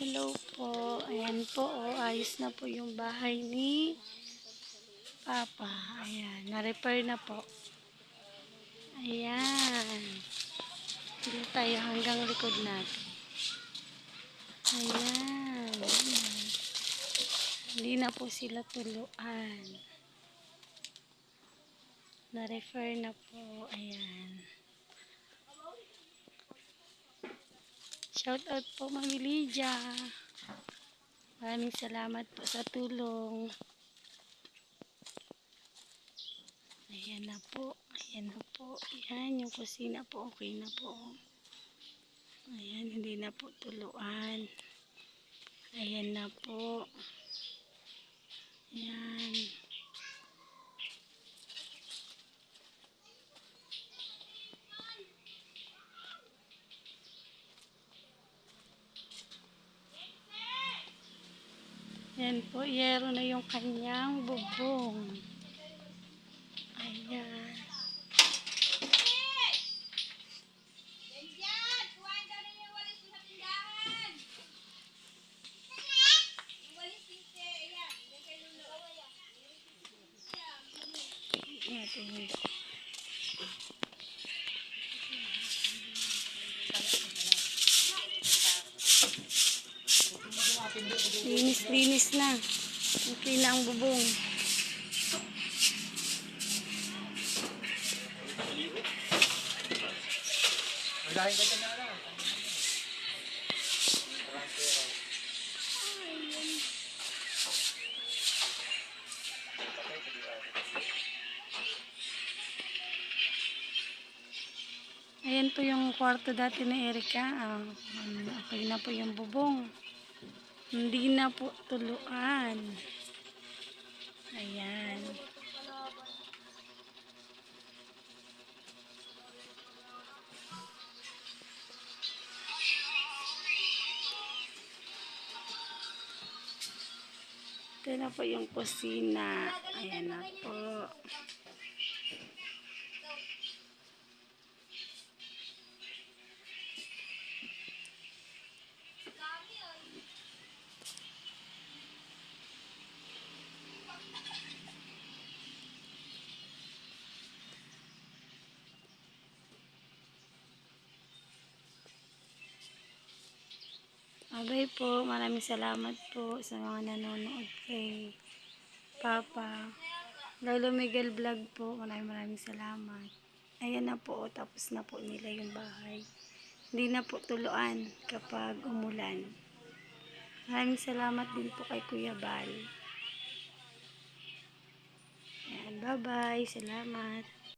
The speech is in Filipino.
Hello po. Ayan po, oh, ayos na po yung bahay ni Papa. Ayan, na-repair na po. Ayan. Dito tayo hanggang likod natin. Ayan. Hindi na po sila tuluan. Na-repair na po. Ayan. Shout out po, Mami Lydia. Maraming salamat po sa tulong. Ayan na po. Ayan na po. Ayan, yung kusina po. Okay na po. Ayan, hindi na po tuluan. Ayan na po. Ayan. Ayan po, yero na yung kanyang bubong. Ayan. Ayan. Linis na. Okay na ang bubong. Magahin ka dyan na lang. Ayan po yung kwarto dati ni Erika. Okay na po yung bubong. Hindi na po tuluan. Ayan. Ito na po yung kusina. Ayan na po. Abay po, maraming salamat po sa mga nanonood kay Papa. Lolo Miguel Vlog po, maraming salamat. Ayan na po, tapos na po nila yung bahay. Hindi na po tuluan kapag umulan. Maraming salamat din po kay Kuya Bal. Ayan, bye-bye. Salamat.